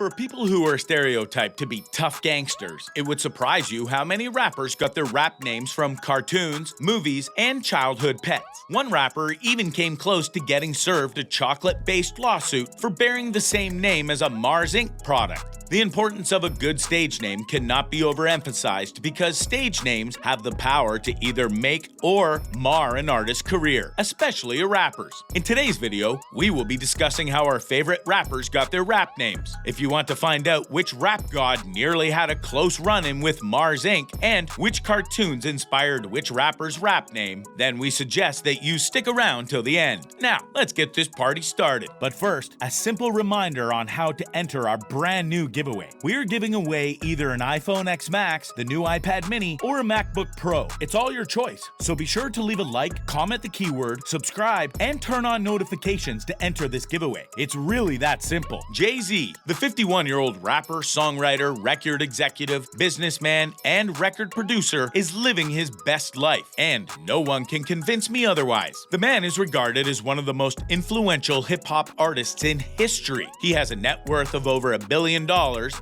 For people who are stereotyped to be tough gangsters, it would surprise you how many rappers got their rap names from cartoons, movies, and childhood pets. One rapper even came close to getting served a chocolate-based lawsuit for bearing the same name as a Mars Inc. product. The importance of a good stage name cannot be overemphasized because stage names have the power to either make or mar an artist's career, especially a rapper's. In today's video, we will be discussing how our favorite rappers got their rap names. If you want to find out which rap god nearly had a close run-in with Mars Inc. and which cartoons inspired which rapper's rap name, then we suggest that you stick around till the end. Now, let's get this party started. But first, a simple reminder on how to enter our brand new giveaway. We are giving away either an iPhone X Max, the new iPad mini, or a MacBook Pro. It's all your choice, so be sure to leave a like, comment the keyword, subscribe, and turn on notifications to enter this giveaway. It's really that simple. JayZ, the 51-year-old rapper, songwriter, record executive, businessman, and record producer, is living his best life, and no one can convince me otherwise. The man is regarded as one of the most influential hip-hop artists in history. He has a net worth of over $1 billion,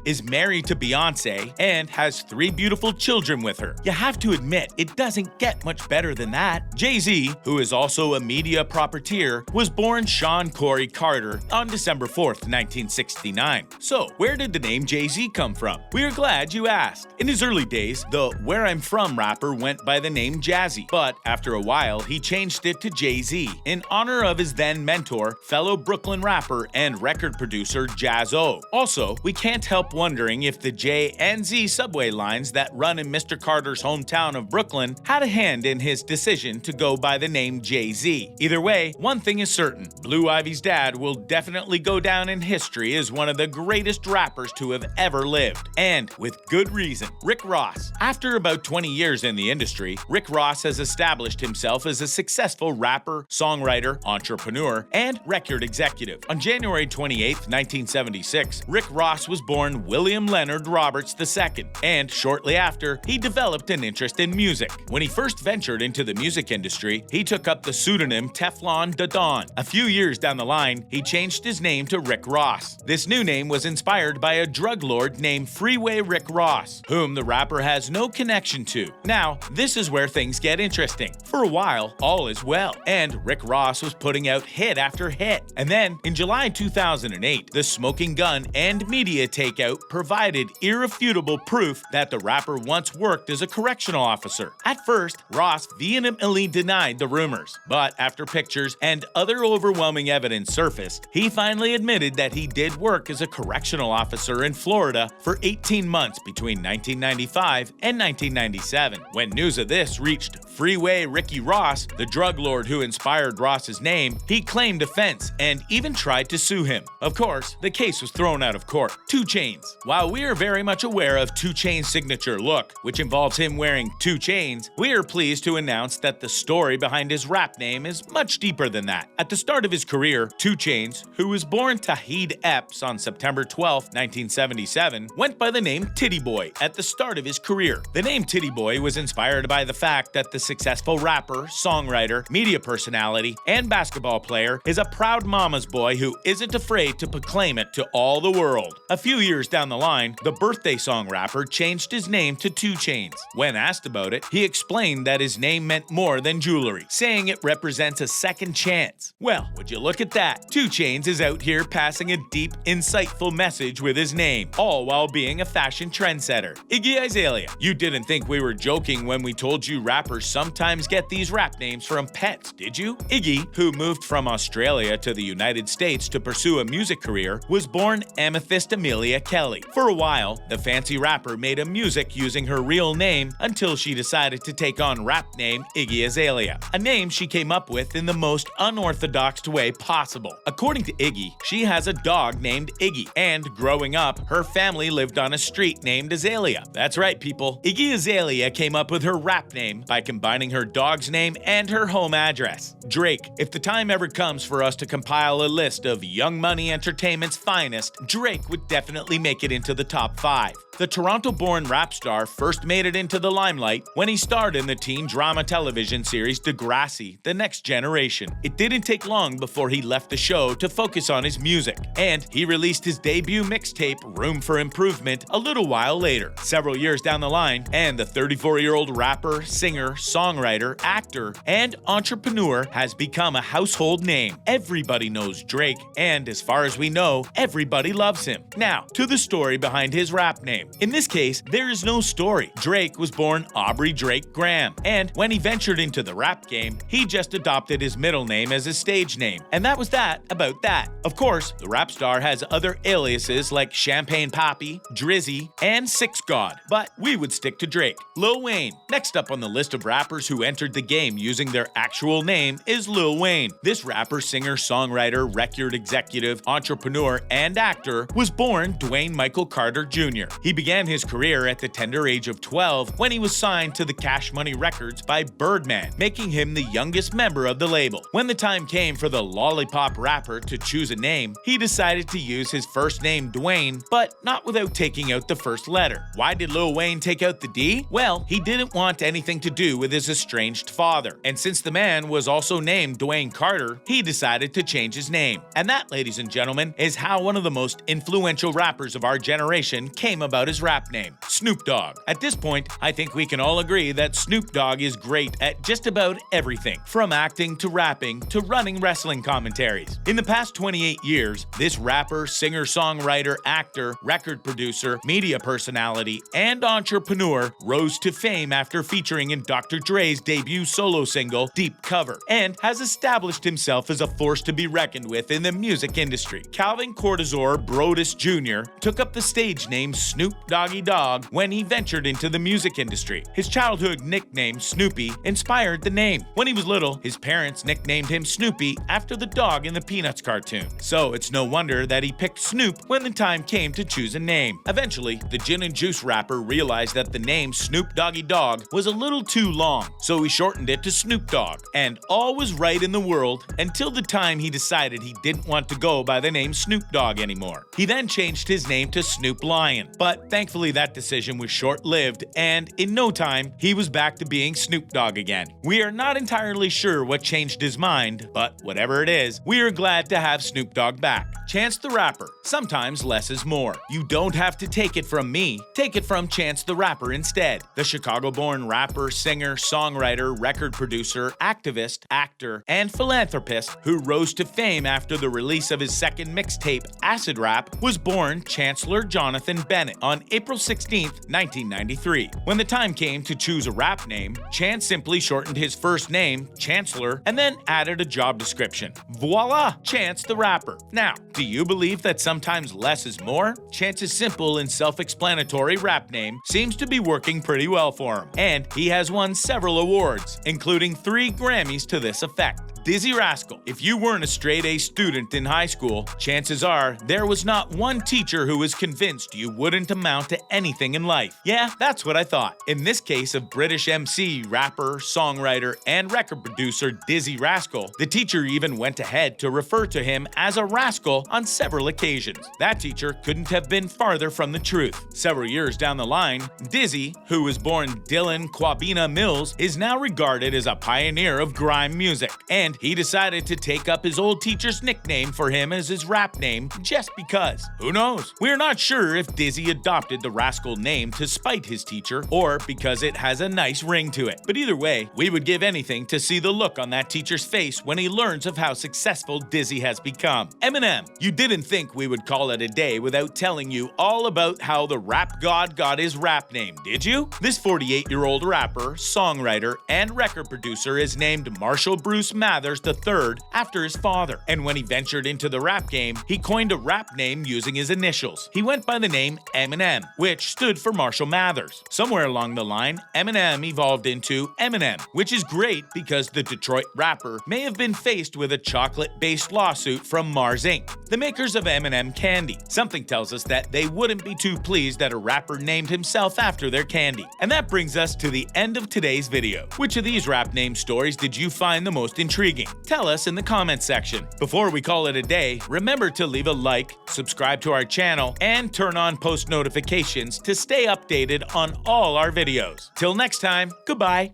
is married to Beyonce, and has 3 beautiful children with her. You have to admit, it doesn't get much better than that. JayZ, who is also a media proprietor, was born Sean Corey Carter on December 4th, 1969. So, where did the name JayZ come from? We are glad you asked. In his early days, the Where I'm From rapper went by the name Jazzy, but after a while, he changed it to JayZ in honor of his then mentor, fellow Brooklyn rapper and record producer Jaz-O. Also, we can't help wondering if the J and Z subway lines that run in Mr. Carter's hometown of Brooklyn had a hand in his decision to go by the name JayZ. Either way, one thing is certain, Blue Ivy's dad will definitely go down in history as one of the greatest rappers to have ever lived. And with good reason. Rick Ross. After about 20 years in the industry, Rick Ross has established himself as a successful rapper, songwriter, entrepreneur, and record executive. On January 28, 1976, Rick Ross was born William Leonard Roberts II, and shortly after, he developed an interest in music. When he first ventured into the music industry, he took up the pseudonym Teflon Da Don. A few years down the line, he changed his name to Rick Ross. This new name was inspired by a drug lord named Freeway Rick Ross, whom the rapper has no connection to. Now, this is where things get interesting. For a while, all is well, and Rick Ross was putting out hit after hit. And then, in July 2008, the smoking gun and media takeout provided irrefutable proof that the rapper once worked as a correctional officer. At first, Ross vehemently denied the rumors, but after pictures and other overwhelming evidence surfaced, he finally admitted that he did work as a correctional officer in Florida for 18 months between 1995 and 1997. When news of this reached Freeway Ricky Ross, the drug lord who inspired Ross's name, he claimed offense and even tried to sue him. Of course, the case was thrown out of court. 2 Chainz. While we are very much aware of 2 Chainz's signature look, which involves him wearing 2 chains, we are pleased to announce that the story behind his rap name is much deeper than that. At the start of his career, 2 Chainz, who was born Tauheed Epps on September 12, 1977, went by the name Titty Boy at the start of his career. The name Titty Boy was inspired by the fact that the successful rapper, songwriter, media personality, and basketball player is a proud mama's boy who isn't afraid to proclaim it to all the world. A few years down the line, the birthday song rapper changed his name to 2 Chainz. When asked about it, he explained that his name meant more than jewelry, saying it represents a second chance. Well, would you look at that? 2 Chainz is out here passing a deep, insightful message with his name, all while being a fashion trendsetter. Iggy Azalea. You didn't think we were joking when we told you rappers sometimes get these rap names from pets, did you? Iggy, who moved from Australia to the United States to pursue a music career, was born Amethyst Amelia Kelly. For a while, the fancy rapper made a music using her real name until she decided to take on rap name Iggy Azalea, a name she came up with in the most unorthodox way possible. According to Iggy, she has a dog named Iggy, and growing up, her family lived on a street named Azalea. That's right, people. Iggy Azalea came up with her rap name by combining her dog's name and her home address. Drake. If the time ever comes for us to compile a list of Young Money Entertainment's finest, Drake would definitely definitely make it into the top 5. The Toronto-born rap star first made it into the limelight when he starred in the teen drama television series Degrassi: The Next Generation. It didn't take long before he left the show to focus on his music, and he released his debut mixtape Room for Improvement a little while later. Several years down the line, and the 34-year-old rapper, singer, songwriter, actor, and entrepreneur has become a household name. Everybody knows Drake, and as far as we know, everybody loves him. Now, to the story behind his rap name. In this case, there is no story. Drake was born Aubrey Drake Graham, and when he ventured into the rap game, he just adopted his middle name as his stage name. And that was that about that. Of course, the rap star has other aliases like Champagne Papi, Drizzy, and Six God, but we would stick to Drake. Lil Wayne. Next up on the list of rappers who entered the game using their actual name is Lil Wayne. This rapper, singer, songwriter, record executive, entrepreneur, and actor was born Dwayne Michael Carter Jr. He began his career at the tender age of 12 when he was signed to the Cash Money Records by Birdman, making him the youngest member of the label. When the time came for the lollipop rapper to choose a name, he decided to use his first name Dwayne, but not without taking out the first letter. Why did Lil Wayne take out the D? Well, he didn't want anything to do with his estranged father. And since the man was also named Dwayne Carter, he decided to change his name. And that, ladies and gentlemen, is how one of the most influential rappers of our generation came about his rap name, Snoop Dogg. At this point, I think we can all agree that Snoop Dogg is great at just about everything, from acting to rapping to running wrestling commentaries. In the past 28 years, this rapper, singer, songwriter, actor, record producer, media personality, and entrepreneur rose to fame after featuring in Dr. Dre's debut solo single, Deep Cover, and has established himself as a force to be reckoned with in the music industry. Calvin Cortazor Brodus Jr. took up the stage name Snoop Doggy Dogg when he ventured into the music industry. His childhood nickname, Snoopy, inspired the name. When he was little, his parents nicknamed him Snoopy after the dog in the Peanuts cartoon. So it's no wonder that he picked Snoop when the time came to choose a name. Eventually, the Gin and Juice rapper realized that the name Snoop Doggy Dogg was a little too long, so he shortened it to Snoop Dogg. And all was right in the world until the time he decided he didn't want to go by the name Snoop Dogg anymore. He then changed his name to Snoop Lion, but thankfully that decision was short-lived, and in no time, he was back to being Snoop Dogg again. We are not entirely sure what changed his mind, but whatever it is, we are glad to have Snoop Dogg back. Chance the Rapper. Sometimes less is more. You don't have to take it from me. Take it from Chance the Rapper instead. The Chicago-born rapper, singer, songwriter, record producer, activist, actor, and philanthropist who rose to fame after the release of his second mixtape, Acid Rap, was born Chancellor Jonathan Bennett on April 16, 1993. When the time came to choose a rap name, Chance simply shortened his first name, Chancellor, and then added a job description. Voila! Chance the Rapper. Now, do you believe that sometimes less is more? Chance's simple and self-explanatory rap name seems to be working pretty well for him, and he has won several awards, including 3 Grammys to this effect. Dizzy Rascal. If you weren't a straight-A student in high school, chances are there was not one teacher who was convinced you wouldn't amount to anything in life. Yeah, that's what I thought. In this case of British MC, rapper, songwriter, and record producer Dizzy Rascal, the teacher even went ahead to refer to him as a rascal on several occasions. That teacher couldn't have been farther from the truth. Several years down the line, Dizzy, who was born Dylan Kwabena Mills, is now regarded as a pioneer of grime music, and he decided to take up his old teacher's nickname for him as his rap name just because. Who knows? We're not sure if Dizzy adopted the Rascal name to spite his teacher or because it has a nice ring to it. But either way, we would give anything to see the look on that teacher's face when he learns of how successful Dizzy has become. Eminem. You didn't think we would call it a day without telling you all about how the rap god got his rap name, did you? This 48-year-old rapper, songwriter, and record producer is named Marshall Bruce Mathers III after his father, and when he ventured into the rap game, he coined a rap name using his initials. He went by the name Eminem, which stood for Marshall Mathers. Somewhere along the line, Eminem evolved into Eminem, which is great because the Detroit rapper may have been faced with a chocolate-based lawsuit from Mars Inc. the makers of Eminem candy. Something tells us that they wouldn't be too pleased that a rapper named himself after their candy. And that brings us to the end of today's video. Which of these rap name stories did you find the most intriguing? Tell us in the comments section. Before we call it a day, remember to leave a like, subscribe to our channel, and turn on post notifications to stay updated on all our videos. Till next time, goodbye.